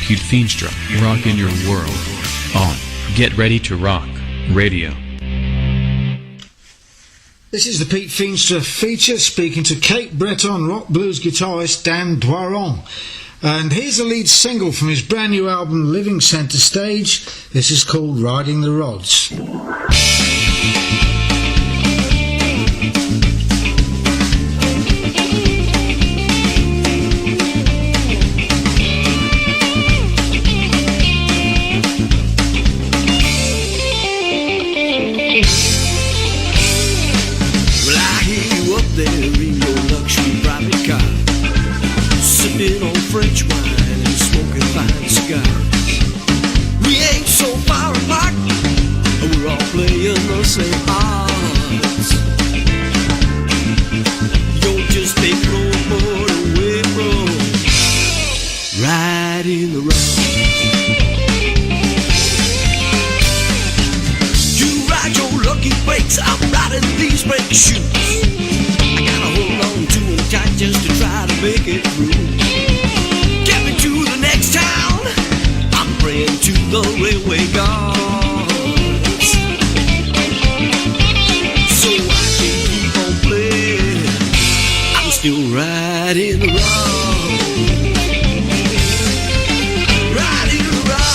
Pete Feenstra, rocking your world on Get Ready to Rock Radio. This is the Pete Feenstra feature, speaking to Cape Breton rock blues guitarist Dan Doiron. And here's the lead single from his brand new album Living Centre Stage. This is called Riding the Rods. French wine and smoking fine cigars. We ain't so far apart, we're all playing the same parts. You're just a floorboard away from riding the road. You ride your lucky brakes, I'm riding these brake shoes. I gotta hold on to them tight just to try to make it through. Town, I'm praying to the railway guards, so I can keep on playing. I'm still riding the road, riding the road.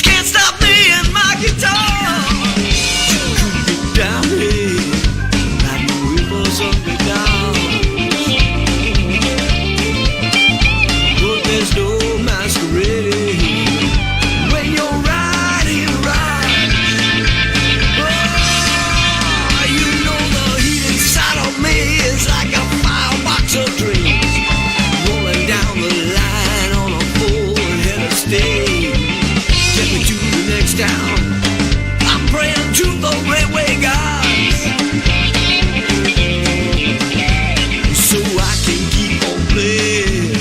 Can't stop me and my guitar. Could get down here, like the rivers underground. But there's no masquerading when you're riding around. Oh, you know the heat inside of me is like a firebox of dreams, rolling down the line on a full-headed stage. Get me to the next town, I'm praying to the railway guards, so I can keep on playing.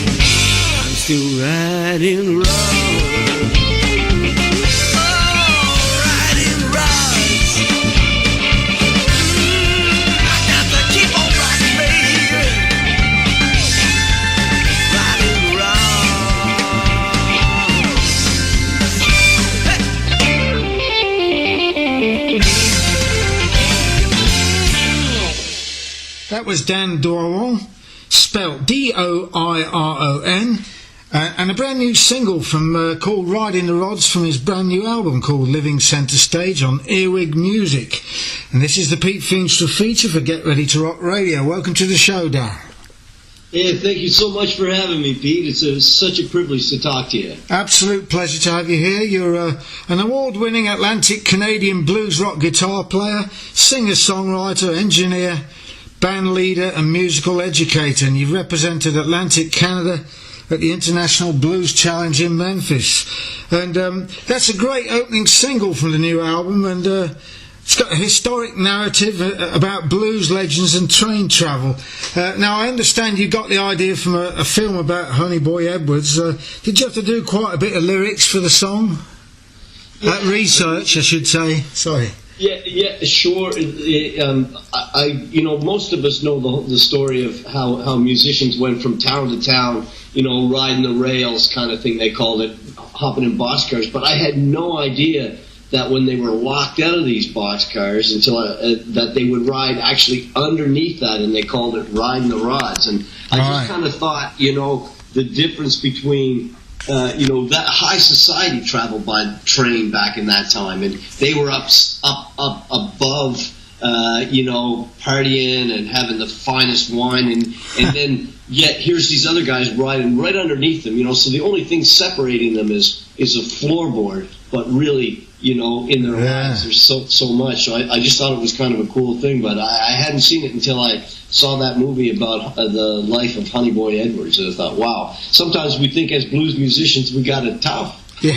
I'm still riding the road, oh, riding the roads. I got to keep on riding, baby, riding the road. That was Dan Doiron, spelt D-O-I-R-O-N, and a brand new single from called Riding the Rods from his brand new album called Living Centre Stage on Earwig Music. And this is the Pete Feenstra feature for Get Ready to Rock Radio. Welcome to the show, Dan. Yeah, thank you so much for having me, Pete. It's such a privilege to talk to you. Absolute pleasure to have you here. You're an award-winning Atlantic Canadian blues rock guitar player, singer-songwriter, engineer, band leader and musical educator, and you've represented Atlantic Canada at the International Blues Challenge in Memphis. And that's a great opening single from the new album, and it's got a historic narrative about blues legends and train travel. Now, I understand you got the idea from a film about Honey Boy Edwards. Did you have to do quite a bit of lyrics for the song? Research, I should say. Sorry. Yeah, sure. Most of us know the story of how musicians went from town to town, riding the rails kind of thing, they called it, hopping in boxcars. But I had no idea that when they were locked out of these boxcars until that they would ride actually underneath that, and they called it riding the rods. And I just kind of thought, the difference between that high society traveled by train back in that time, and they were up above, partying and having the finest wine, and then yet here's these other guys riding right underneath them, so the only thing separating them is a floorboard, but really, in their lives there's so much. So I just thought it was kind of a cool thing, but I hadn't seen it until I saw that movie about the life of Honey Boy Edwards, and I thought, wow, sometimes we think as blues musicians we got it tough. Yeah.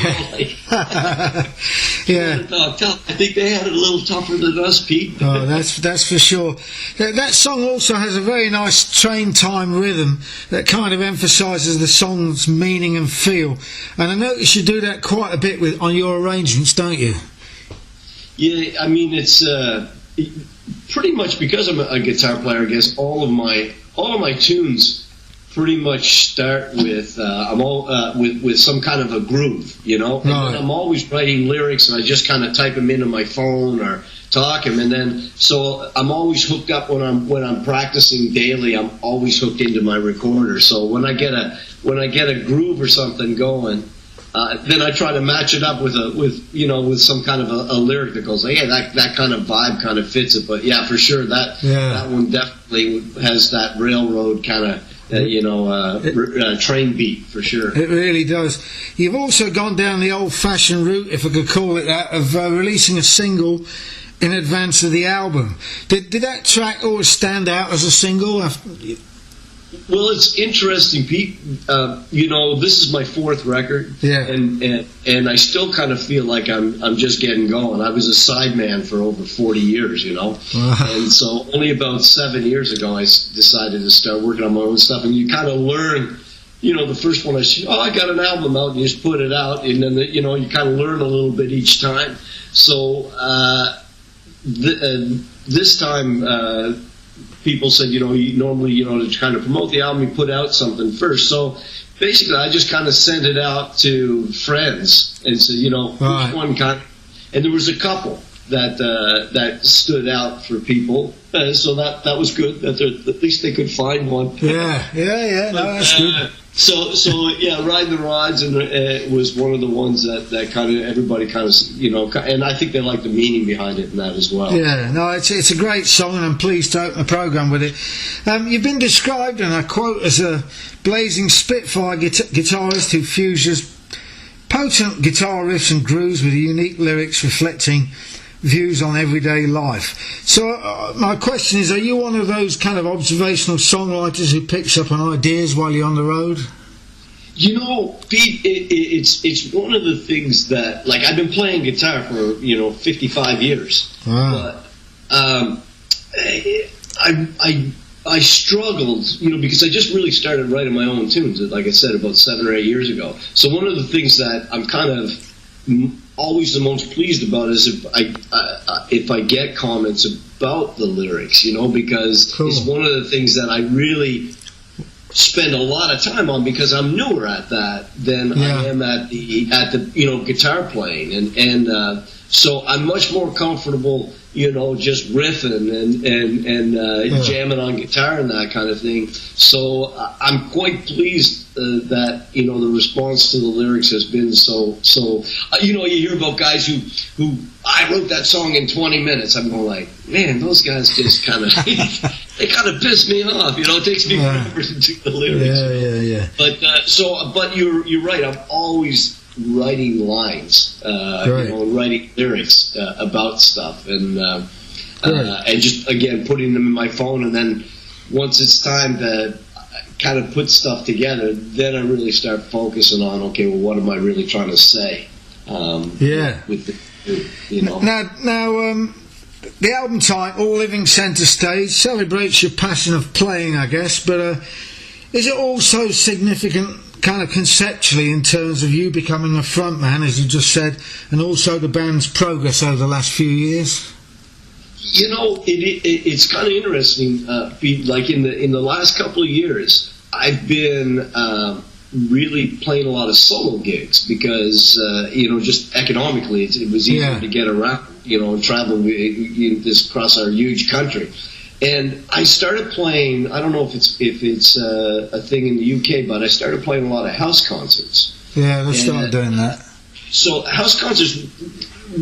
Yeah. I think they had it a little tougher than us, Pete. Oh, that's for sure. That song also has a very nice train time rhythm that kind of emphasises the song's meaning and feel. And I notice you do that quite a bit on your arrangements, don't you? Yeah, I mean, it's pretty much because I'm a guitar player. I guess all of my tunes pretty much start with with some kind of a groove, And then I'm always writing lyrics, and I just kind of type them into my phone or talk them, and then so I'm always hooked up when I'm practicing daily. I'm always hooked into my recorder. So when I get a groove or something going, then I try to match it up with some kind of a lyric that goes, yeah, that kind of vibe kind of fits it. But yeah, for sure that one definitely has that railroad kind of. Train beat, for sure. It really does. You've also gone down the old-fashioned route, if I could call it that, of releasing a single in advance of the album. Did that track always stand out as a single? Well, it's interesting, Pete. This is my fourth record, and I still kind of feel like I'm just getting going. I was a sideman for over 40 years, and so only about 7 years ago I decided to start working on my own stuff. And you kind of learn, the first one I got an album out, and you just put it out, and then you kind of learn a little bit each time. So this time. People said, normally, to kind of promote the album, you put out something first. So basically, I just kind of sent it out to friends and said, which one and there was a couple that stood out for people. So that was good. That at least they could find one. Yeah. No, that's good. So yeah, Riding the Rods and was one of the ones that kind of everybody kind of and I think they like the meaning behind it and that as well. Yeah, no, it's a great song, and I'm pleased to open the programme with it. You've been described, and I quote, as a blazing Spitfire guitarist who fuses potent guitar riffs and grooves with unique lyrics reflecting views on everyday life. So my question is, are you one of those kind of observational songwriters who picks up on ideas while you're on the road? Pete, it's one of the things that, like, I've been playing guitar for 55 years, but I struggled, because I just really started writing my own tunes, like I said, about 7 or 8 years ago. So one of the things that I'm kind of always the most pleased about is if I get comments about the lyrics, because it's one of the things that I really spend a lot of time on, because I'm newer at that than I am at the guitar playing, and so I'm much more comfortable just riffing and jamming on guitar and that kind of thing. So I'm quite pleased that the response to the lyrics has been so. You hear about guys who I wrote that song in 20 minutes. I'm going like, man, those guys just kind of they kind of piss me off. It takes me forever to do the lyrics. Yeah. But you're right. I'm always writing lines, writing lyrics about stuff, and just again putting them in my phone, and then once it's time to kind of put stuff together, then I really start focusing on, okay, well, what am I really trying to say? With Now, the album title, All Living Centre Stage, celebrates your passion of playing, I guess, but is it also significant kind of conceptually in terms of you becoming a frontman, as you just said, and also the band's progress over the last few years? It's kind of interesting. Like in the last couple of years, I've been really playing a lot of solo gigs because just economically it was easier to get around, and travel this across our huge country. And I started playing. I don't know if it's a thing in the UK, but I started playing a lot of house concerts. Yeah, let's start doing that. So house concerts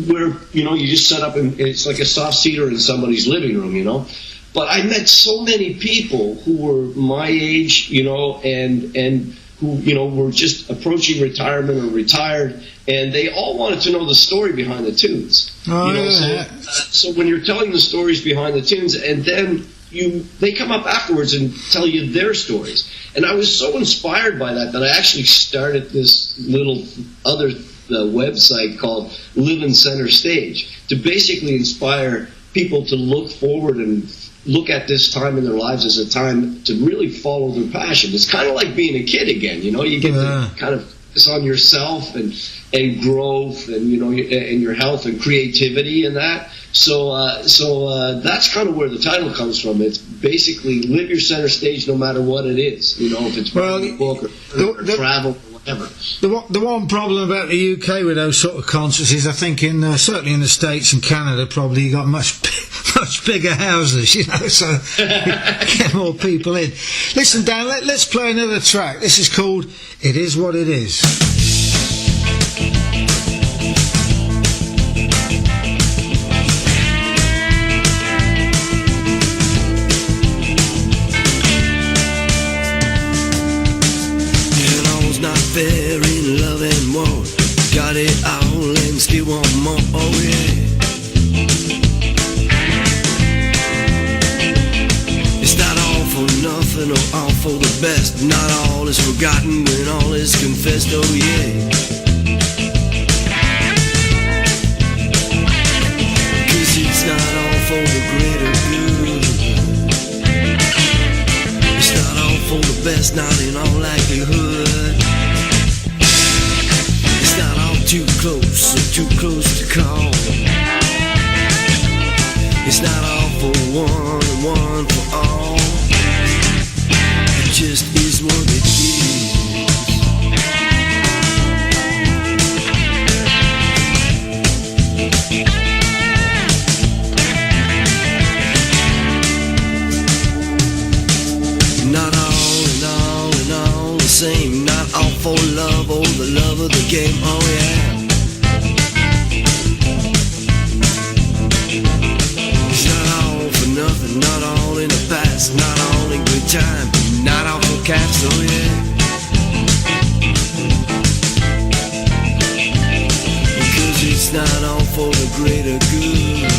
where you just set up and it's like a soft seater in somebody's living room, But I met so many people who were my age, and who were just approaching retirement or retired, and they all wanted to know the story behind the tunes. So when you're telling the stories behind the tunes, and then they come up afterwards and tell you their stories. And I was so inspired by that I actually started this little other website called Living Center Stage to basically inspire people to look forward and look at this time in their lives as a time to really follow their passion. It's kind of like being a kid again, you get to kind of focus on yourself and growth and and your health and creativity and that. So that's kind of where the title comes from. It's basically live your center stage no matter what it is, if it's writing a book or travel or whatever. The one problem about the UK with those sort of concerts is I think certainly in the States and Canada probably you got much bigger houses, so get more people in. Listen, Dan, let's play another track. This is called It Is What It Is. Fair in love and war, got it all and still want more, oh yeah. It's not all for nothing or all for the best. Not all is forgotten when all is confessed, oh yeah. 'Cause it's not all for the greater good. It's not all for the best, not in all likelihood. Too close, or too close to call. It's not all for one and one for all. It just is what it is. Not all and all and all the same. Not all for love or the love of the game, oh yeah. Nothing, not all in the past, not all in good time, not all for cash, oh yeah. Because it's not all for the greater good.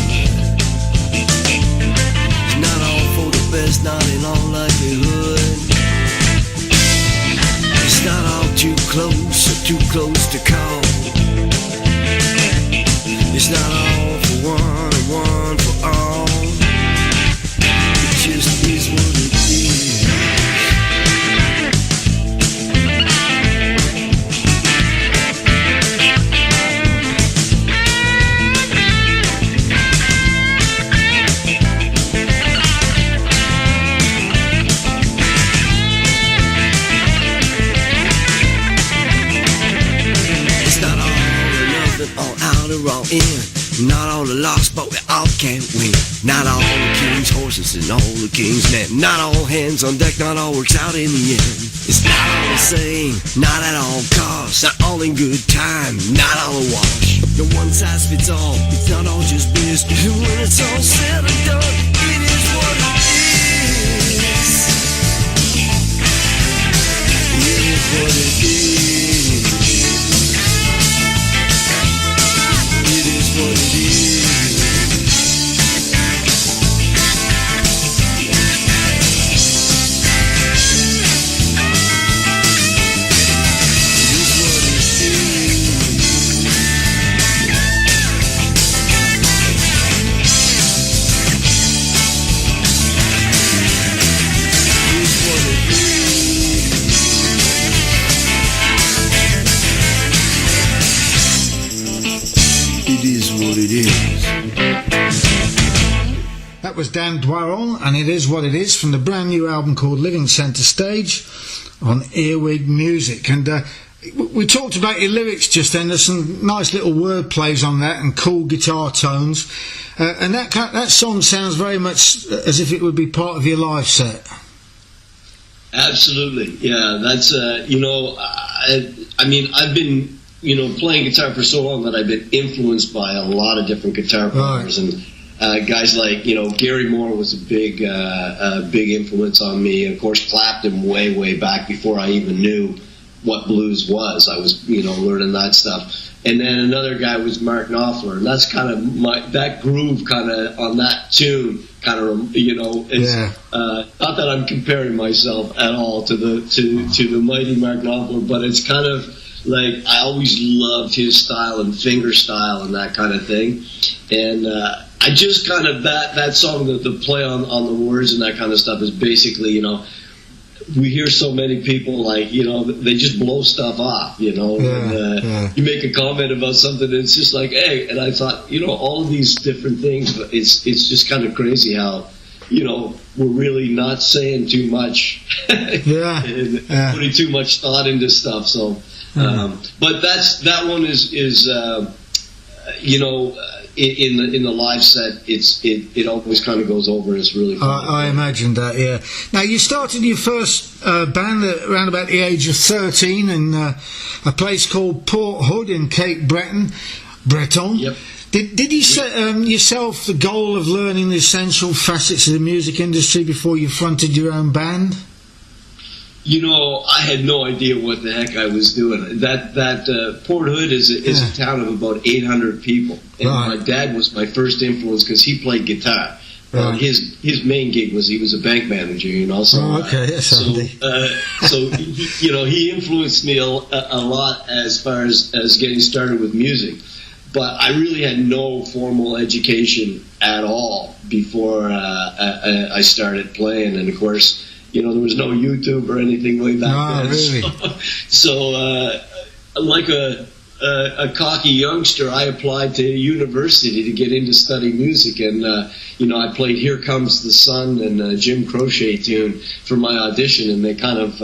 It's not all for the best, not in all likelihood. It's not all too close or too close to call. It's not all for one and one for all. Just is what it is. It's not all or nothing, all out or all in. Not all the lost, but we all can't win. Not all the king's horses and all the king's men. Not all hands on deck, not all works out in the end. It's not all the same, not at all costs. Not all in good time, not all a wash. No one size fits all, it's not all just business. And when it's all said and done, it is what it is. It is what it is. It is what it is. It is what it is. That was Dan Dwaron, and It Is What It Is, from the brand new album called Living Centre Stage on Earwig Music. And we talked about your lyrics just then. There's some nice little word plays on that and cool guitar tones. And that song sounds very much as if it would be part of your live set. Absolutely, yeah. That's I mean, I've been playing guitar for so long that I've been influenced by a lot of different guitar players, and guys like Gary Moore was a big influence on me. Of course, Clapton way back before I even knew what blues was. I was learning that stuff. And then another guy was Mark Knopfler, and that's kind of that groove kind of on that tune kind of it's not that I'm comparing myself at all to the mighty Mark Knopfler, but it's kind of like I always loved his style and finger style and that kind of thing. And I just kind of that song, the play on the words and that kind of stuff is basically we hear so many people like they just blow stuff off, you make a comment about something and it's just like, hey, and I thought all of these different things, but it's just kind of crazy how we're really not saying too much and putting too much thought into stuff. So but that one is in the live set, it always kind of goes over. It's really fun. I imagine that, yeah. Now, you started your first band around about the age of 13 in a place called Port Hood in Cape Breton. Yep. Did you set yourself the goal of learning the essential facets of the music industry before you fronted your own band? I had no idea what the heck I was doing. That Port Hood is a town of about 800 people, and my dad was my first influence because he played guitar. His main gig was he was a bank manager, So he influenced me a lot as far as getting started with music. But I really had no formal education at all before I started playing, and of course, there was no YouTube or anything way back then. Really? So like a cocky youngster, I applied to university to get into study music, and I played "Here Comes the Sun" and a Jim Croce tune for my audition, and they kind of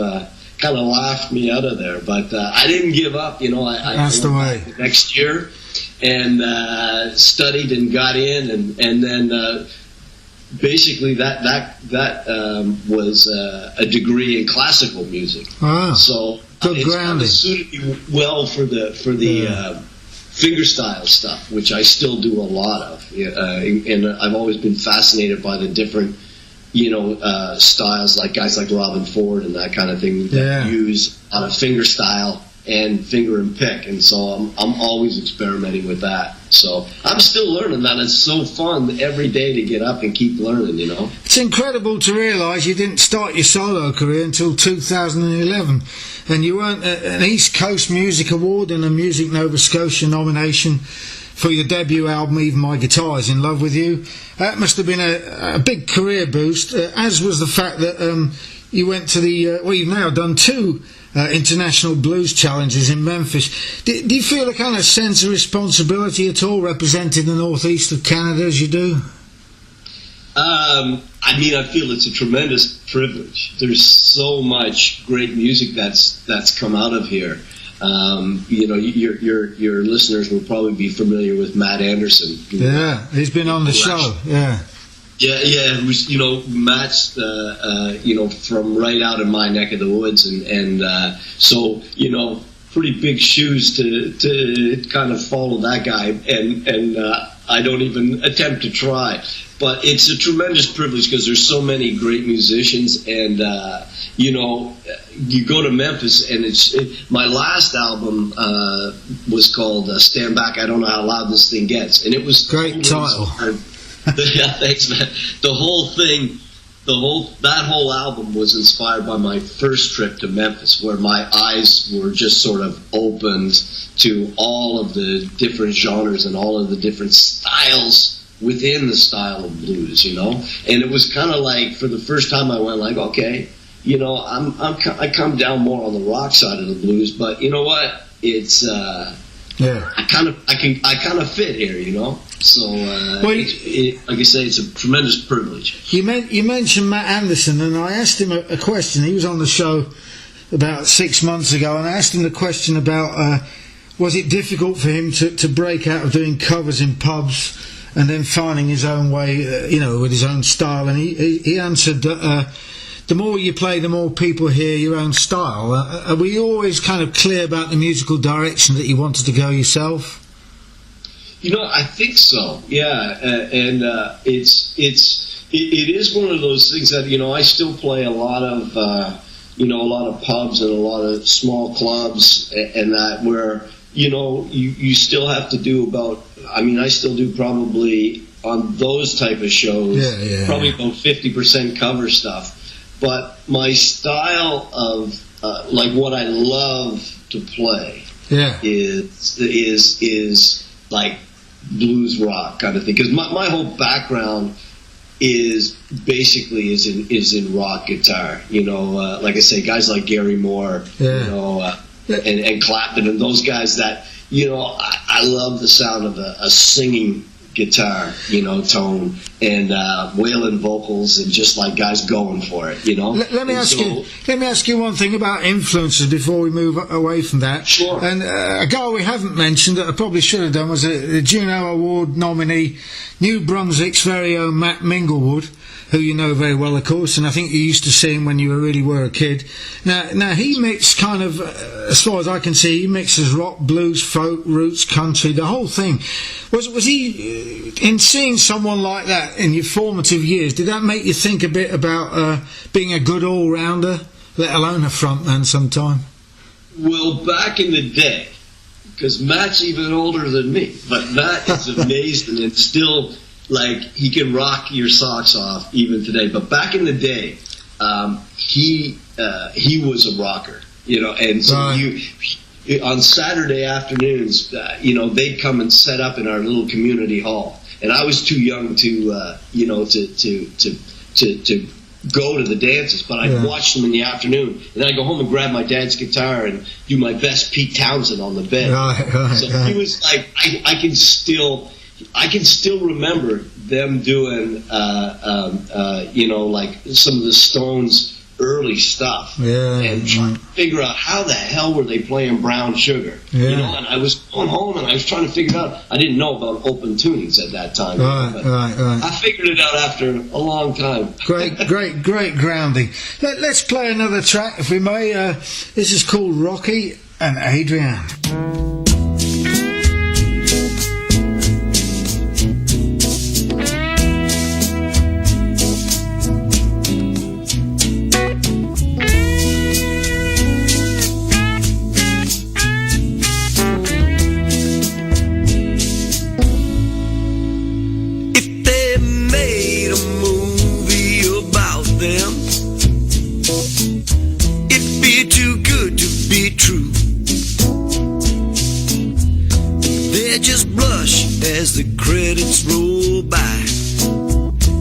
laughed me out of there. But I didn't give up. I went back the next year and studied and got in, and then. Basically, that was a degree in classical music. So it's kind of suited me well for the fingerstyle stuff, which I still do a lot of. And I've always been fascinated by the different, styles, like guys like Robin Ford and that kind of thing that use a lot of fingerstyle and finger and pick, and so I'm always experimenting with that. So I'm still learning that. It's so fun every day to get up and keep learning, It's incredible to realise you didn't start your solo career until 2011, and you earned an East Coast Music Award and a Music Nova Scotia nomination for your debut album, Even My Guitar Is in Love With You. That must have been a big career boost, as was the fact that you went to you've now done two international blues challenges in Memphis. Do you feel a kind of sense of responsibility at all representing the northeast of Canada as you do? I feel it's a tremendous privilege. There's so much great music that's come out of here. Your listeners will probably be familiar with Matt Anderson. Yeah, he's been on the show. Yeah, Matt's, from right out in my neck of the woods, and so, pretty big shoes to kind of follow that guy, and I don't even attempt to try. But it's a tremendous privilege because there's so many great musicians, and, you go to Memphis, and my last album was called Stand Back, I Don't Know How Loud This Thing Gets, and it was... Great title. Yeah, thanks, man. The whole thing, that whole album was inspired by my first trip to Memphis, where my eyes were just sort of opened to all of the different genres and all of the different styles within the style of blues, And it was kind of like, for the first time I went like, okay, I come down more on the rock side of the blues, but you know what? It's Yeah. I kind of fit here, you know. So, Well, like I say, it's a tremendous privilege. You mentioned Matt Anderson, and I asked him a question. He was on the show about 6 months ago, and I asked him the question about was it difficult for him to break out of doing covers in pubs and then finding his own way, with his own style. And he answered that the more you play, the more people hear your own style. Were you always kind of clear about the musical direction that you wanted to go yourself? I think so. Yeah, and it is one of those things that I still play a lot of pubs and a lot of small clubs and that where you still have to do about. I mean, I still do probably on those type of shows probably about 50% cover stuff. But my style of like what I love to play is like blues rock kind of thing, because my whole background is basically in rock guitar. Like I say, guys like Gary Moore, and Clapton, and those guys that I love the sound of a singing guitar, tone, and wailing vocals, and just like guys going for it, Let me ask you one thing about influences before we move away from that. Sure. And a guy we haven't mentioned that I probably should have done was a Juno Award nominee, New Brunswick's very own Matt Minglewood, who you know very well, of course, and I think you used to see him when you really were a kid. Now he mixed kind of, as far as I can see, he mixes rock, blues, folk, roots, country, the whole thing. Was he, in seeing someone like that in your formative years, did that make you think a bit about being a good all-rounder, let alone a frontman sometime? Well, back in the day, because Matt's even older than me, but Matt is amazing and still, like, he can rock your socks off even today. But back in the day, he was a rocker, and so on Saturday afternoons, they'd come and set up in our little community hall, and I was too young to go to the dances, but I'd watch them in the afternoon, and then I'd go home and grab my dad's guitar and do my best Pete Townsend on the bed. He was like, I can still remember them doing, like some of the Stones' early stuff, and trying to figure out how the hell were they playing Brown Sugar. And I was going home and I was trying to figure it out. I didn't know about open tunings at that time. But I figured it out after a long time. Great grounding. Let's play another track, if we may. This is called Rocky and Adrienne. As the credits roll by,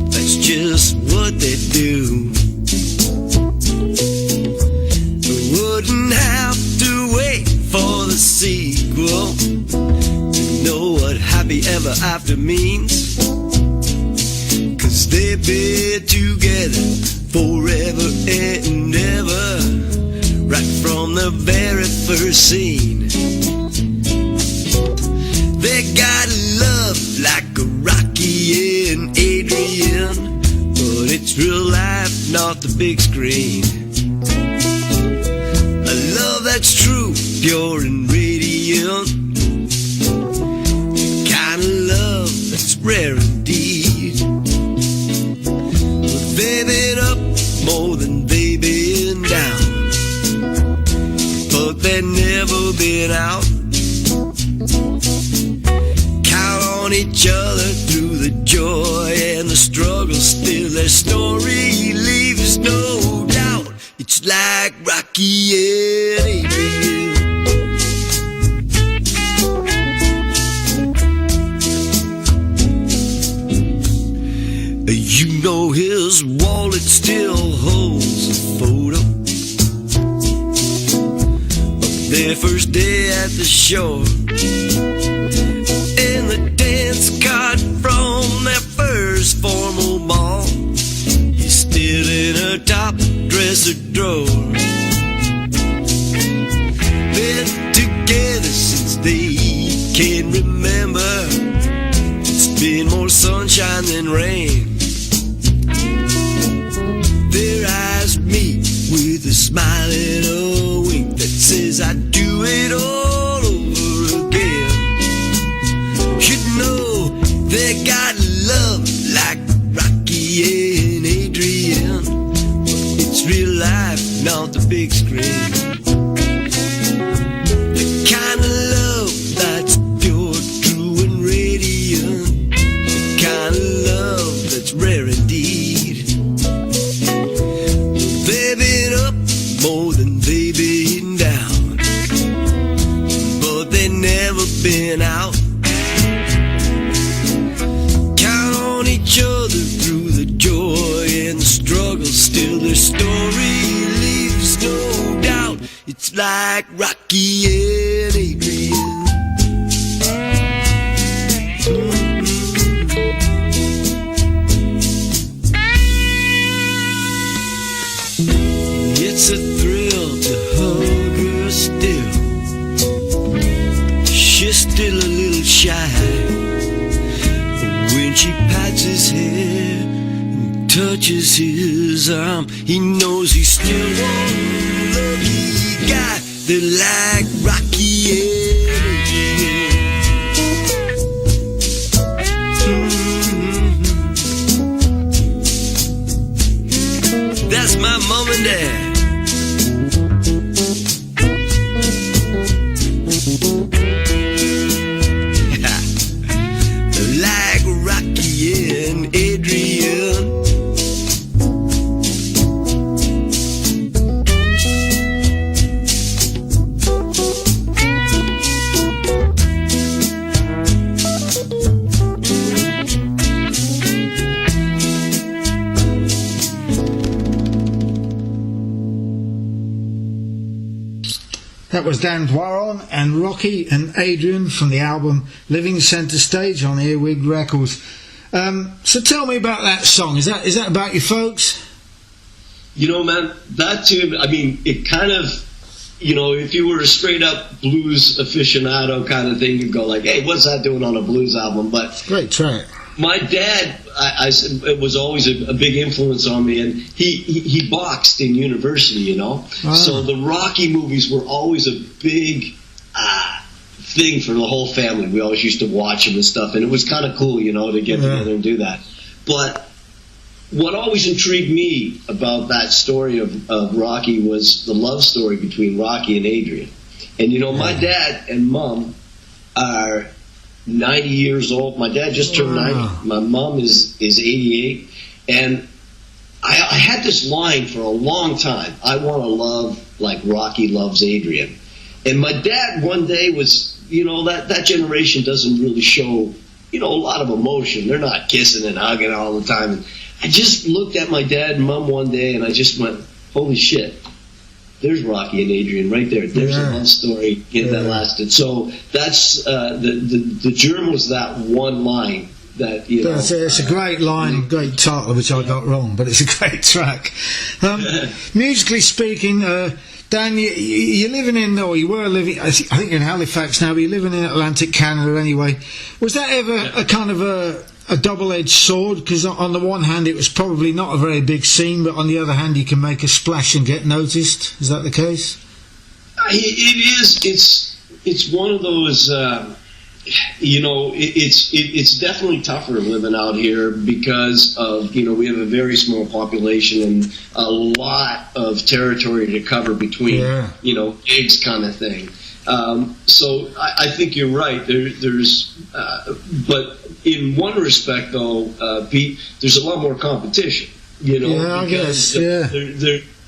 that's just what they do. Wouldn't have to wait for the sequel to know what happy ever after means, 'cause they've been together forever and ever, right from the very first scene. They got love like a Rocky and Adrienne, but it's real life, not the big screen. A love that's true, pure and radiant, the kind of love that's rare indeed. They've been up more than they've been down, but they've never been out. Each other through the joy and the struggle, still their story leaves no doubt. It's like Rocky and Adrienne. His wallet still holds a photo of their first day at the shore. And the dance card from their first formal ball is still in her top dresser drawer. Been together since they can remember. It's been more sunshine than rain. Their eyes meet with a smile and a wink that says I'd do it all over again. Should know they got love like Rocky and Adrian. It's real life, not the big screen. The kind of love that's pure, true and radiant. The kind of love that's rare indeed. They've been up more than they've been down, but they've never been out. Count on each other through the joy and the struggle. Still their story leaves no doubt. It's like Rocky and Adrian. It's a thrill to hug her still. She's still a little shy. When she pats his hair and touches his arm, he knows he's still one lucky guy. They're like Rocky and Adrian. That's my mom and dad. Like Rocky and Adrian. That was Dan Dwaron and Rocky and Adrian from the album Living Centre Stage on Earwig Records. So tell me about that song. Is that about your folks? You know, man, that tune, I mean, it kind of, you know, if you were a straight up blues aficionado kind of thing, you'd go like, hey, what's that doing on a blues album? But great track. My dad, it was always a big influence on me, and he boxed in university, you know. Ah. So the Rocky movies were always a big thing for the whole family. We always used to watch them and stuff, and it was kind of cool, you know, to get together and do that. But what always intrigued me about that story of Rocky was the love story between Rocky and Adrian. And, you know, my dad and mom are 90 years old. My dad just turned 90. My mom is 88. And I had this line for a long time. I want to love like Rocky loves Adrian. And my dad one day was, you know, that generation doesn't really show, you know, a lot of emotion. They're not kissing and hugging all the time. And I just looked at my dad and mom one day and I just went, holy shit. There's Rocky and Adrian right there. There's a love story that lasted. So that's the germ was that one line that, you know. It's a great line, great title, which I got wrong, but it's a great track. Musically speaking, Dan, you're living in, or you were living, I think you're in Halifax now, but you're living in Atlantic Canada anyway. Was that ever a kind of a double-edged sword? Because on the one hand it was probably not a very big scene, but on the other hand you can make a splash and get noticed. Is that the case? It is. It's one of those. You know, it's definitely tougher living out here because of, you know, we have a very small population and a lot of territory to cover between, you know, gigs kind of thing. So I think you're right. There's, but in one respect, though, Pete, there's a lot more competition. You know, because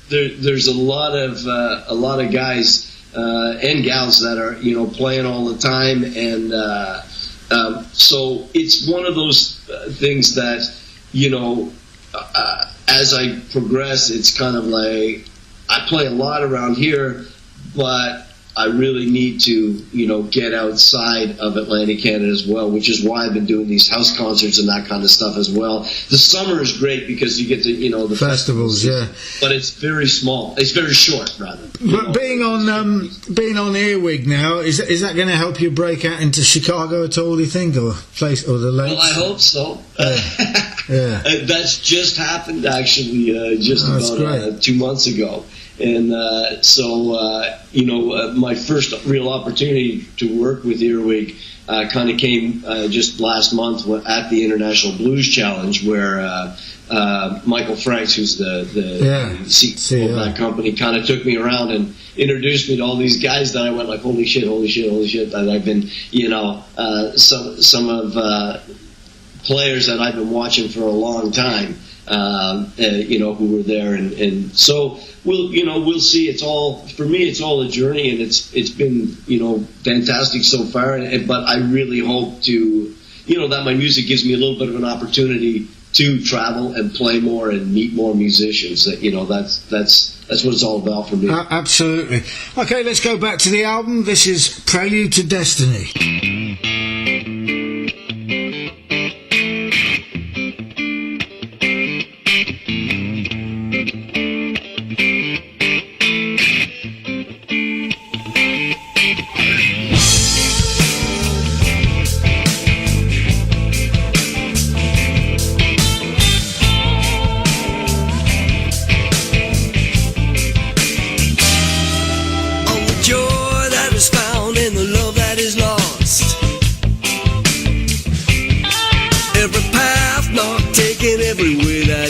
there's a lot of guys and gals that are, you know, playing all the time, and so it's one of those things that, you know, as I progress, it's kind of like I play a lot around here, but I really need to, get outside of Atlantic Canada as well, which is why I've been doing these house concerts and that kind of stuff as well. The summer is great because you get to, the festivals, yeah. But it's very small. It's very short, rather. But being on Earwig now, is that going to help you break out into Chicago at all? Do you think, or the Lakes? Well, I hope so. Yeah. That's just happened actually, just about 2 months ago. And my first real opportunity to work with Earwig kind of came just last month at the International Blues Challenge, where Michael Franks, who's the CEO of that company, kind of took me around and introduced me to all these guys that I went like, holy shit, that I've been, some of players that I've been watching for a long time, who were there, and so we'll see. It's all, for me, it's all a journey, and it's been, fantastic so far. But I really hope to, that my music gives me a little bit of an opportunity to travel and play more and meet more musicians. That's what it's all about for me. Absolutely. Okay, let's go back to the album. This is Prelude to Destiny.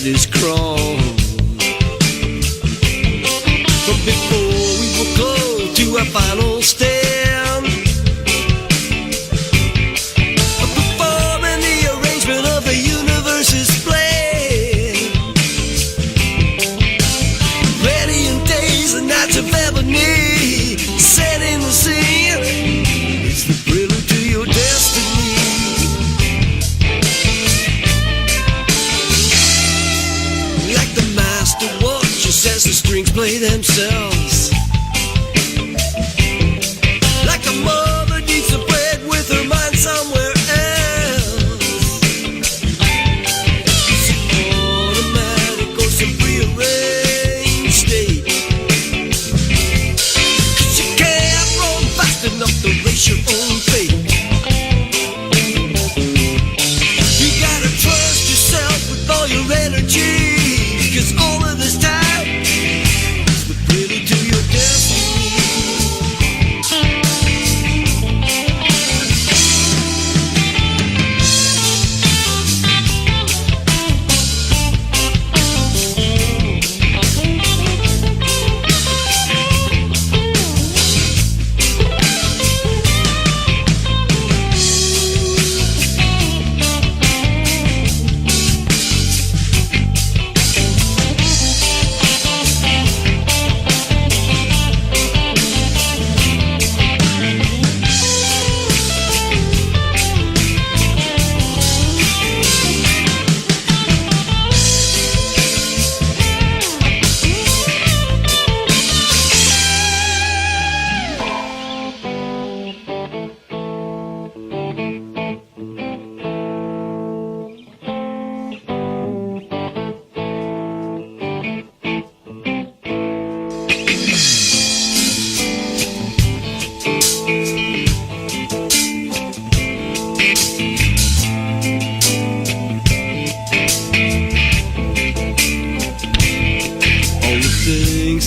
Is crawl. But before we were close to our final stand, performing the arrangement of the universe's plan, radiant days and nights of ebony, setting the scene. It's the prelude to your destiny. As the strings play themselves, like a mother eats the bread with her mind somewhere else. It's an automatic or some prearranged state, 'cause you can't run fast enough to race your own fate. You gotta trust yourself with all your energy, 'cause all of this time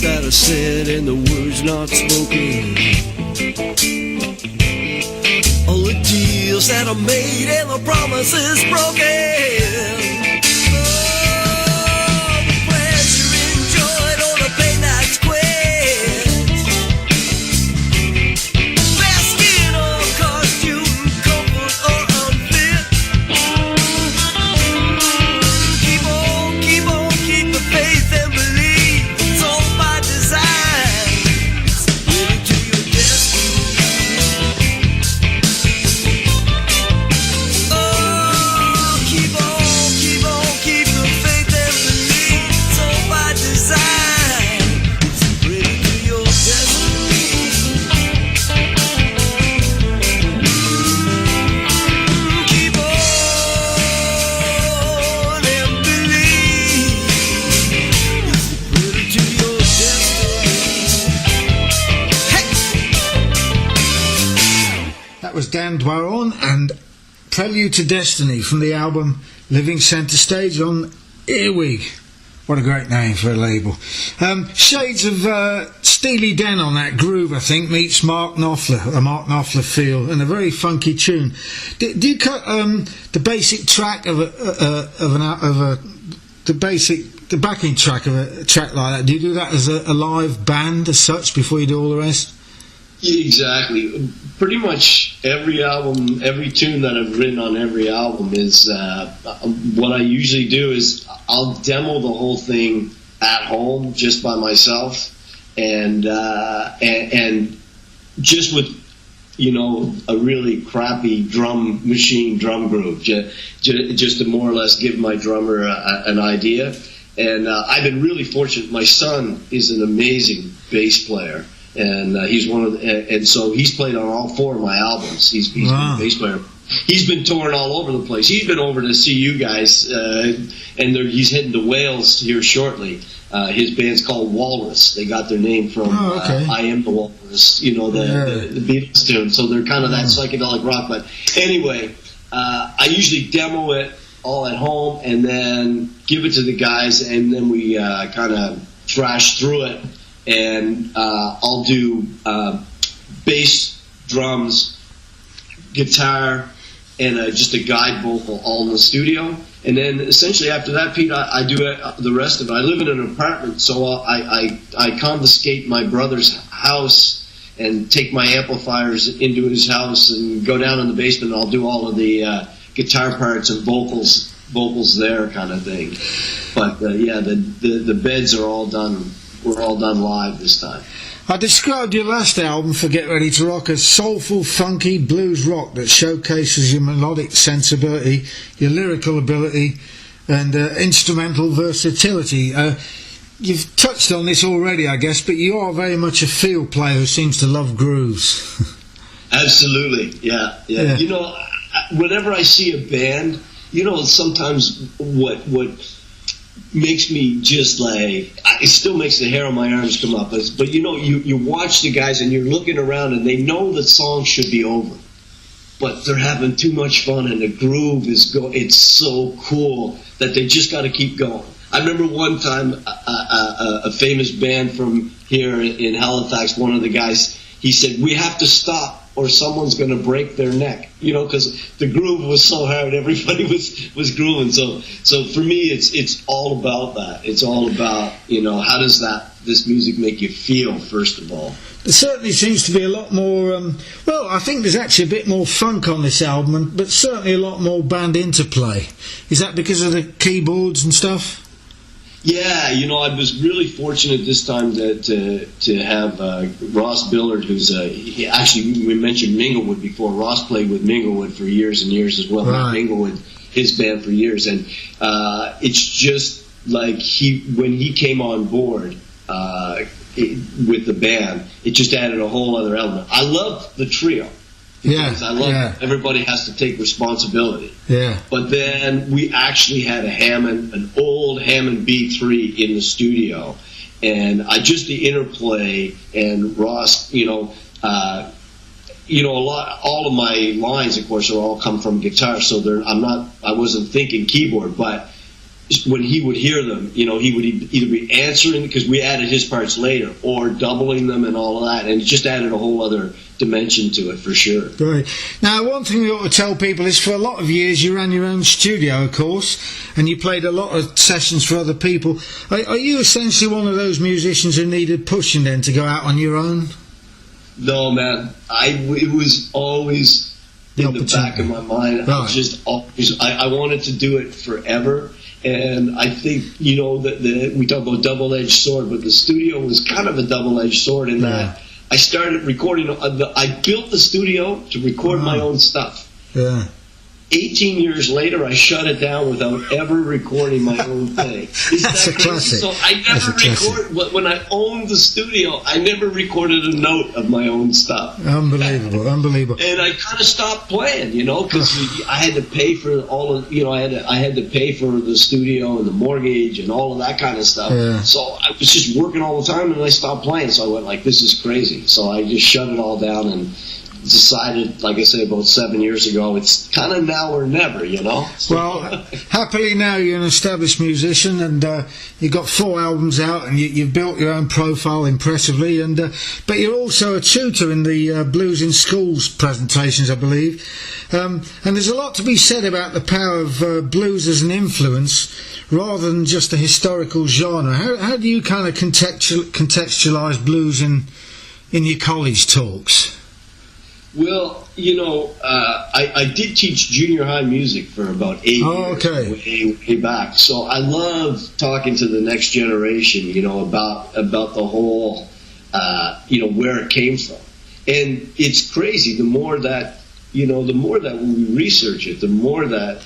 that are said and the words not spoken, all the deals that are made and the promises broken. Oh, the pleasure enjoyed or the pain that's quit. Best skin or costume, comfort or unfit. Keep the faith and believe. It's all by design. It's really to your destiny. Oh, keep on was Dan Dwaron and Prelude to Destiny from the album Living Centre Stage on Earwig. What a great name for a label. Shades of Steely Dan on that groove, I think, meets Mark Knopfler feel, and a very funky tune. Do you cut the basic track the backing track of a track like that? Do you do that as a live band as such before you do all the rest? Exactly. Pretty much every album, every tune that I've written on every album is what I usually do is I'll demo the whole thing at home just by myself, and just with a really crappy drum groove, just to more or less give my drummer an idea. And I've been really fortunate. My son is an amazing bass player. And he's and so he's played on all 4 of my albums. He's been a bass player. He's been touring all over the place. He's been over to see you guys, and he's heading to Wales here shortly. His band's called Walrus. They got their name from I Am the Walrus, the Beatles tune. So they're kind of that psychedelic rock. But anyway, I usually demo it all at home and then give it to the guys, and then we kind of thrash through it. And I'll do bass, drums, guitar, and just a guide vocal all in the studio. And then essentially after that, Pete, I do the rest of it. I live in an apartment, so I confiscate my brother's house and take my amplifiers into his house and go down in the basement, and I'll do all of the guitar parts and vocals there kind of thing. But the beds are all done. We're all done live this time. I described your last album for Get Ready to Rock as soulful, funky blues rock that showcases your melodic sensibility, your lyrical ability, and instrumental versatility. You've touched on this already, I guess, but you are very much a field player who seems to love grooves. Absolutely, yeah. Whenever I see a band, sometimes what makes me just like, it still makes the hair on my arms come up. But you watch the guys and you're looking around and they know the song should be over, but they're having too much fun and the groove it's so cool that they just got to keep going. I remember one time a famous band from here in Halifax, one of the guys, he said, "We have to stop or someone's going to break their neck," because the groove was so hard, everybody was grooving. So for me, it's all about that. It's all about, how does this music make you feel, first of all. There certainly seems to be a lot more, I think there's actually a bit more funk on this album, but certainly a lot more band interplay. Is that because of the keyboards and stuff? Yeah, I was really fortunate this time to have Ross Billard, who's we mentioned Minglewood before. Ross played with Minglewood for years and years as well. Right. Minglewood, his band for years, and it's just like when he came on board with the band, it just added a whole other element. I love the trio. Because I love everybody has to take responsibility. Yeah. But then we actually had an old Hammond B3 in the studio, and the interplay and Ross, all of my lines, of course, are all come from guitar, so I wasn't thinking keyboard, but when he would hear them, he would either be answering, because we added his parts later, or doubling them and all of that, and it just added a whole other dimension to it, for sure. Right. Now, one thing we ought to tell people is for a lot of years you ran your own studio, of course, and you played a lot of sessions for other people. Are you essentially one of those musicians who needed pushing then to go out on your own? No, man. It was always in the back of my mind. Right. I wanted to do it forever. And I think, that we talk about double-edged sword, but the studio was kind of a double-edged sword in that I started recording. I built the studio to record my own stuff. Yeah. 18 years later, I shut it down without ever recording my own thing. That's a classic. So I never when I owned the studio, I never recorded a note of my own stuff. Unbelievable. And I kind of stopped playing, because I had to pay for all of, I had to pay for the studio and the mortgage and all of that kind of stuff. Yeah. So I was just working all the time, and I stopped playing. So I went like, this is crazy. So I just shut it all down and decided, like I say, about 7 years ago, it's kind of now or never, you know. So, Well, happily now you're an established musician, and you've got 4 albums out, and you've built your own profile impressively. And but you're also a tutor in the Blues in Schools presentations, I believe. And there's a lot to be said about the power of blues as an influence, rather than just a historical genre. How do you kind of contextualise blues in your college talks? well, you know, I did teach junior high music for about 8 years, way back. So I love talking to the next generation, you know, about the whole, you know, where it came from. And it's crazy. The more that we research it, the more that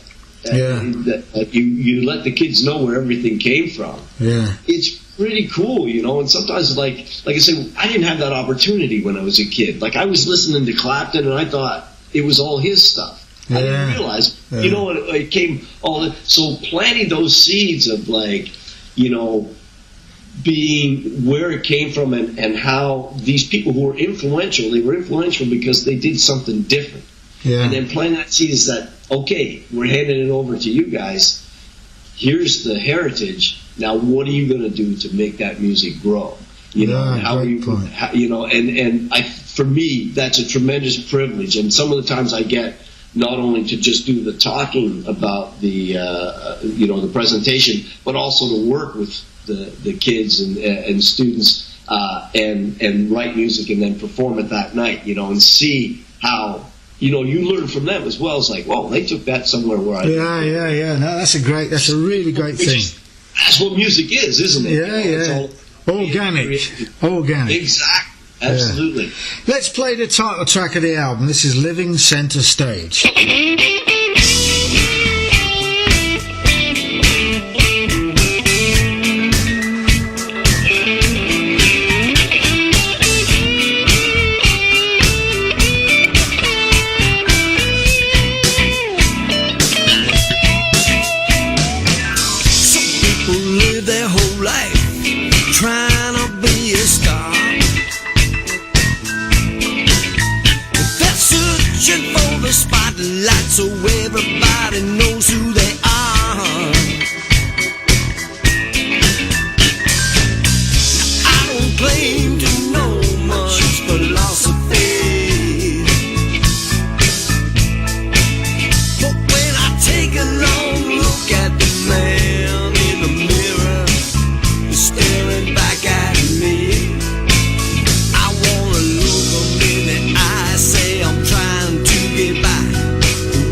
you let the kids know where everything came from. Yeah. It's pretty cool, you know. And sometimes, like I say, I didn't have that opportunity when I was a kid. Like, I was listening to Clapton, and I thought it was all his stuff. I didn't realize, you know, it came so planting those seeds of, like, you know, being where it came from, and how these people who were influential, they were influential because they did something different. Yeah. And then planting that seed is that, okay, we're handing it over to you guys. Here's the heritage. Now, what are you going to do to make that music grow? You know, how are you? You know, and for me, that's a tremendous privilege. And some of the times I get not only to just do the talking about the you know, the presentation, but also to work with the kids and students and write music and then perform it that night. You know, and see how, you know, you learn from them as well. It's like, well, they took that somewhere where I Yeah. No, that's a really great thing. That's what music is, isn't it? Yeah, you know, Organic. Exactly. Absolutely. Yeah. Let's play the title track of the album. This is Living Centre Stage. Spotlight so everybody knows who they are. I don't claim to know much philosophy, but when I take a long look at the man in the mirror staring back at me, I wanna look him in the eye, say I'm trying to get by,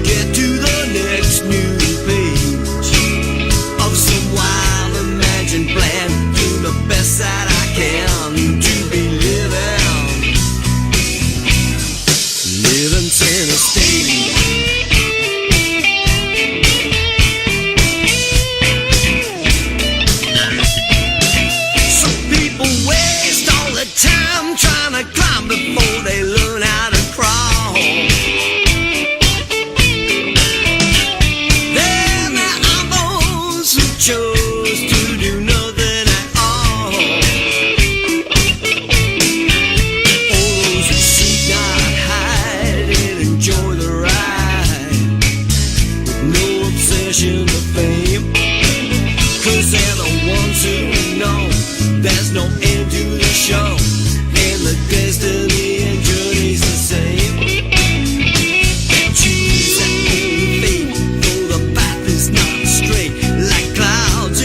get to the next new page of some wild imagined plan. Do the best that I can to be living center stage. Some people waste all the time trying to climb before they learn how to crawl. Then there are those who chose to do nothing at all. All those who seek not hide and enjoy the ride with no obsession of fame, 'cause they're the ones who know there's no end to the show, and the destiny and journey's the same. Choose that old fate, though the path is not straight, like clouds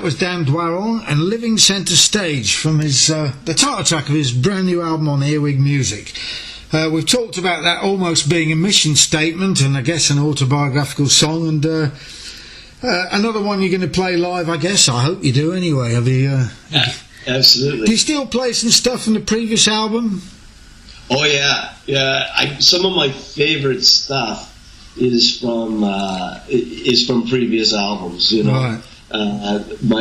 that was Dan Dwaron and Living Centre Stage from his the title track of his brand new album on Earwig Music. We've talked about that almost being a mission statement and I guess an autobiographical song, and another one you're going to play live, I guess. I hope you do anyway. Have you? Absolutely. Do you still play some stuff from the previous album? Oh yeah. Some of my favorite stuff is from previous albums. You know, right.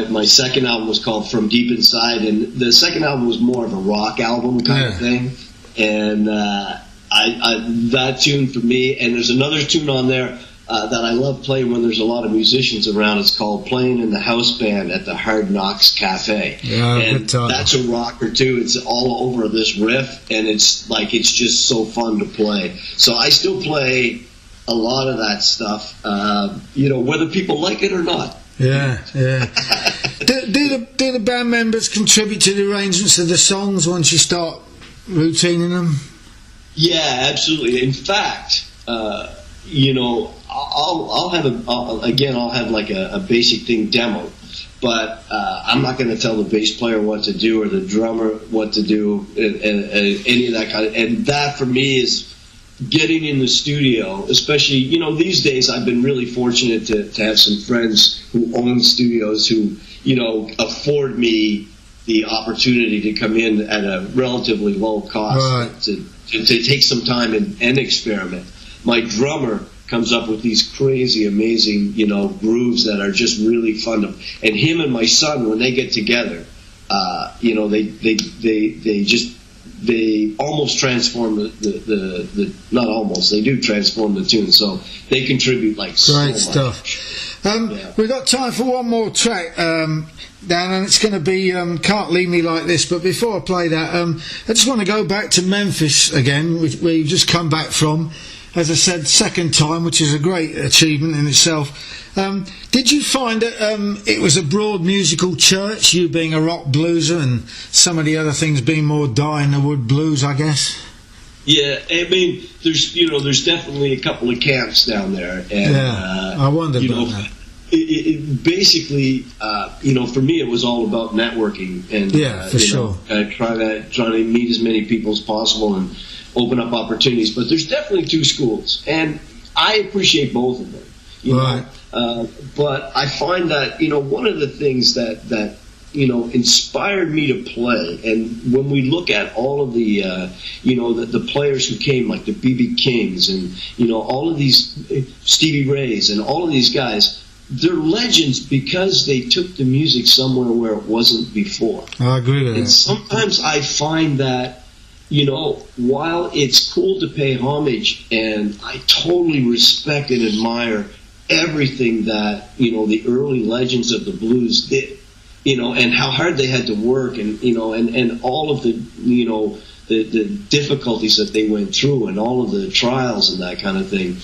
My second album was called From Deep Inside, and the second album was more of a rock album kind of thing. And that tune for me, and there's another tune on there that I love playing when there's a lot of musicians around. It's called Playing in the House Band at the Hard Knocks Cafe. Yeah, and that's a rocker too. It's all over this riff, and it's just so fun to play. So I still play a lot of that stuff, whether people like it or not. Yeah. Do the band members contribute to the arrangements of the songs once you start routining them? Yeah, absolutely. In fact, I'll have like a basic thing demo, but I'm not going to tell the bass player what to do or the drummer what to do, and any of that kind of. And that for me is getting in the studio, especially these days. I've been really fortunate to have some friends who own studios who afford me the opportunity to come in at a relatively low cost to take some time and experiment. My drummer comes up with these crazy, amazing, grooves that are just really fun. And him and my son, when they get together, they almost transform they do transform the tune. So they contribute great so stuff. much. We've got time for one more track, Dan, and it's going to be Can't Leave Me Like This. But before I play that, I just want to go back to Memphis again, where you've just come back from. As I said, second time, which is a great achievement in itself. Did you find that it was a broad musical church, you being a rock blueser and some of the other things being more die-in-the-wood blues, I guess? Yeah, I mean, there's definitely a couple of camps down there. And, I wondered about that. Basically, for me, it was all about networking and sure. Trying to meet as many people as possible and open up opportunities. But there's definitely two schools, and I appreciate both of them. Right. But I find that one of the things that inspired me to play, and when we look at all of the the players who came, like the B.B. Kings and all of these Stevie Rays and all of these guys, they're legends because they took the music somewhere where it wasn't before. I agree with that. And sometimes I find that while it's cool to pay homage, and I totally respect and admire everything that the early legends of the blues did, and how hard they had to work, and and all of the the difficulties that they went through, and all of the trials and that kind of thing.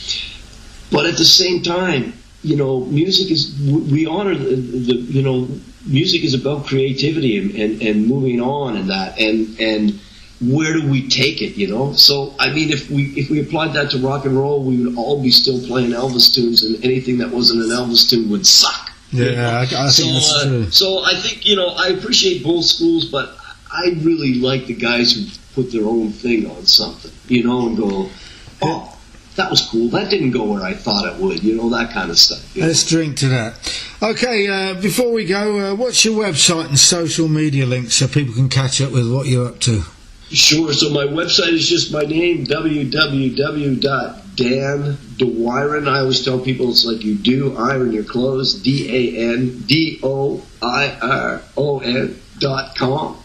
But at the same time, music is, we honor the music is about creativity and moving on and that, and where do we take it, So, I mean, if we applied that to rock and roll, we would all be still playing Elvis tunes, and anything that wasn't an Elvis tune would suck. Yeah, I think that's true. So I think, I appreciate both schools, but I really like the guys who put their own thing on something, and go, oh, that was cool. That didn't go where I thought it would, that kind of stuff. Let's drink to that. Okay, before we go, what's your website and social media links so people can catch up with what you're up to? Sure. So my website is just my name, www.dandwyron. I always tell people it's like you do iron your clothes, DANDOIRON.com.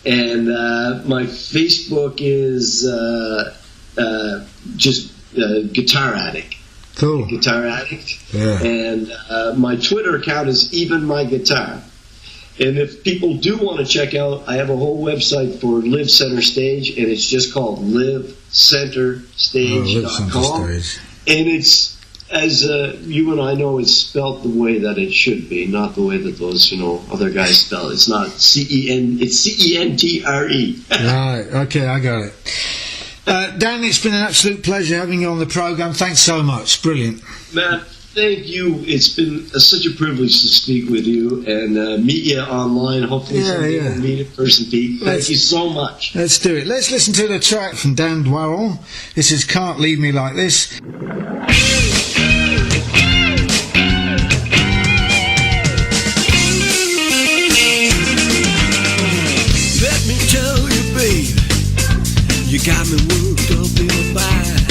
And my Facebook is just Guitar Addict. Cool. Guitar Addict. Yeah. And my Twitter account is Even My Guitar. And if people do want to check out, I have a whole website for Live Center Stage, and it's just called livecenterstage.com. And it's, as you and I know, it's spelt the way that it should be, not the way that those other guys spell it. It's not C-E-N, it's C-E-N-T-R-E. Right, okay, I got it. Dan, it's been an absolute pleasure having you on the programme. Thanks so much. Brilliant. Man, Thank you. It's been such a privilege to speak with you and meet you online. Hopefully someday we'll meet in person, Pete. Thank you so much. Let's do it. Let's listen to the track from Dan Dwaron. This is Can't Leave Me Like This. Let me tell you, babe, you got me worked up in a bind.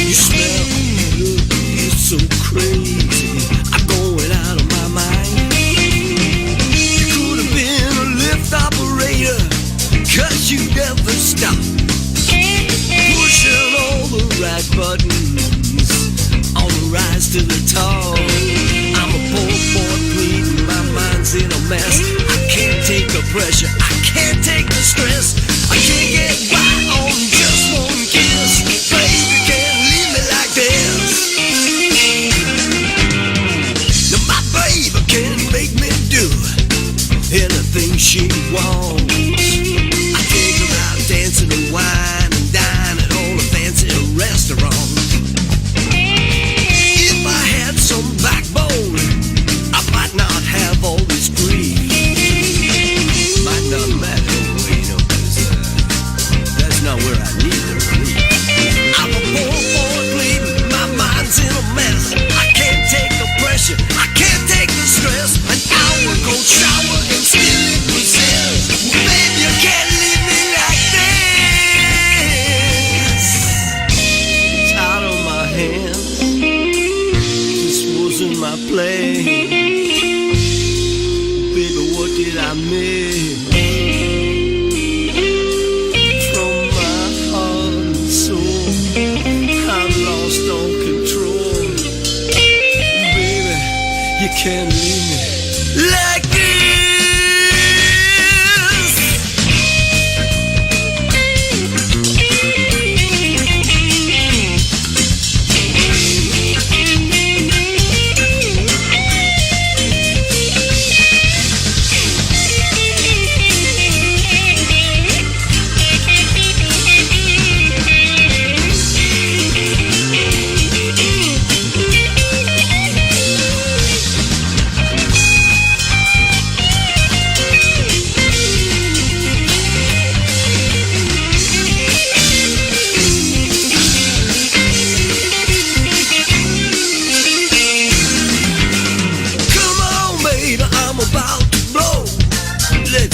You smell good, you're so crazy, I'm going out of my mind. You could have been a lift operator, 'cause you never stop pushing all the right buttons on the rise to the top. I'm a poor boy bleeding, my mind's in a mess. I can't take the pressure, I can't take the stress. I can't get by on just one kiss. Baby, can't leave me like this. Now my baby can make me do anything she wants. I take her out dancing and wine and dine at all the fancy restaurants. If I had some backbone, I might not have all this grief. Might not matter, you know, 'cause that's not where I need to be. I'm a poor boy bleeding, my mind's in a mess. I can't take the pressure, I can't take the stress. An hour cold shower and still it persists. Baby, you can't leave me like this. It's out of my hands. This wasn't my plan. Baby, what did I miss? From my heart and soul, I'm lost on control. Baby, you can't leave me like this.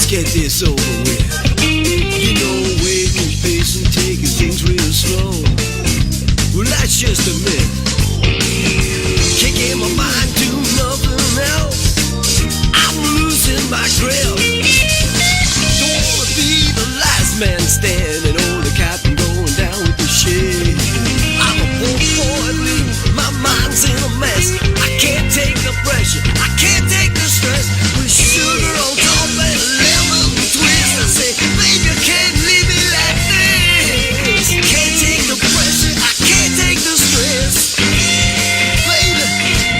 Get this over with. You know, waiting and pacing, taking things real slow. Well, that's just a myth. Can't get my mind to nothing else. I'm losing my grip. Don't wanna be the last man standing or the captain going down with the ship. I'm a poor boy bleeding, my mind's in a mess. I can't take the pressure, I can't take the stress. With sugar on top and lemon twist, I say, baby, you can't leave me like this. Can't take the pressure, I can't take the stress. Baby,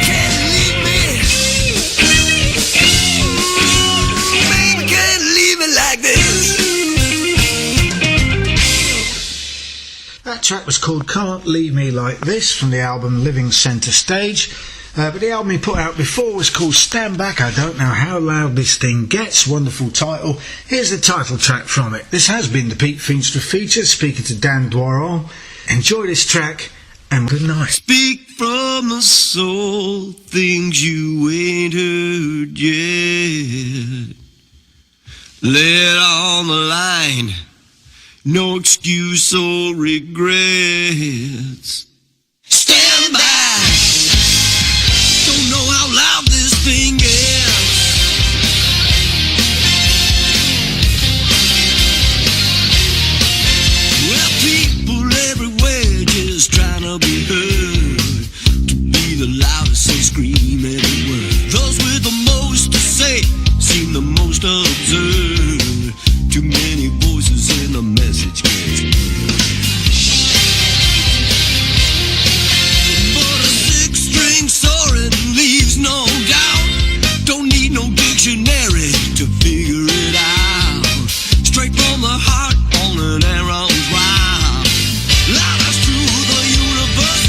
can't leave me. Baby, can't leave me like this. That track was called Can't Leave Me Like This from the album Living Centre Stage. But the album he put out before was called Stand Back, I Don't Know How Loud This Thing Gets. Wonderful title. Here's the title track from it. This has been the Pete Feenstra feature, speaking to Dan Dwaron. Enjoy this track and good night. Speak from the soul, things you ain't heard yet. Lay it on the line, no excuse or regrets. Stand by. Don't know how loud this thing gets. Well, people everywhere just trying to be heard, to be the loudest and scream every word. Those with the most to say seem the most absurd. Too many voices in the message gets heard. But a six-string soaring leaves no doubt. Don't need no dictionary to figure it out. Straight from the heart on an arrow's route. Loudest through the universe.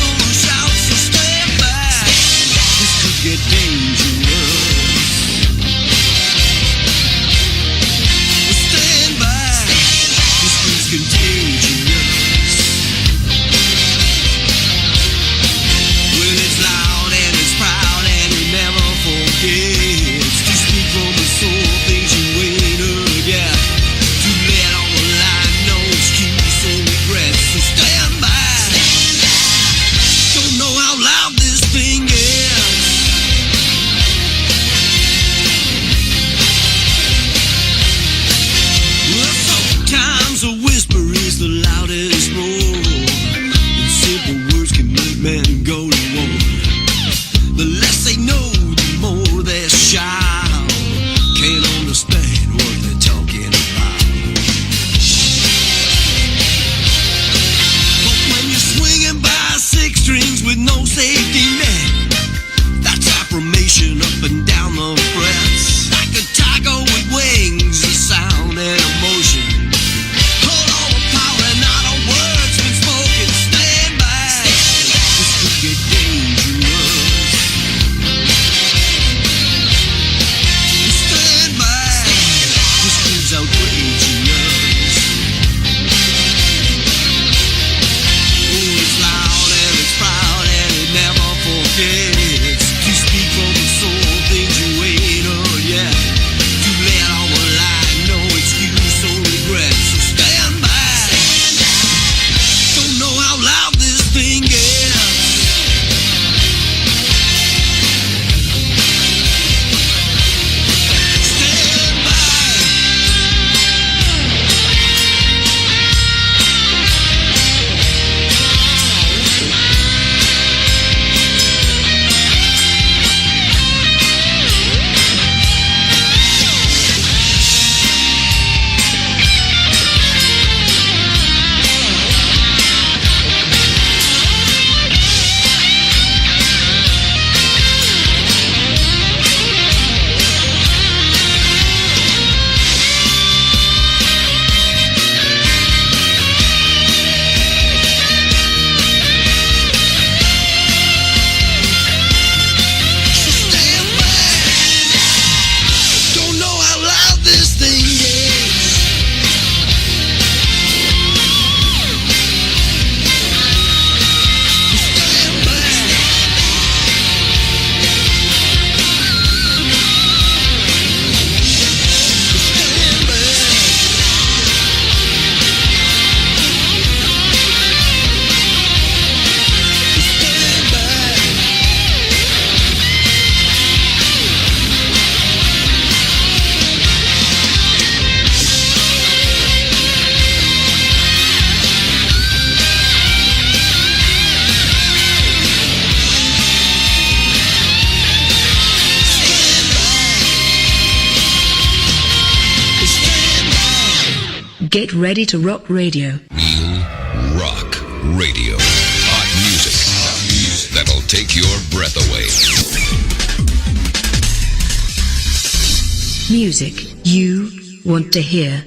Get Ready to Rock Radio. Real rock radio. Hot music that'll take your breath away. Music you want to hear.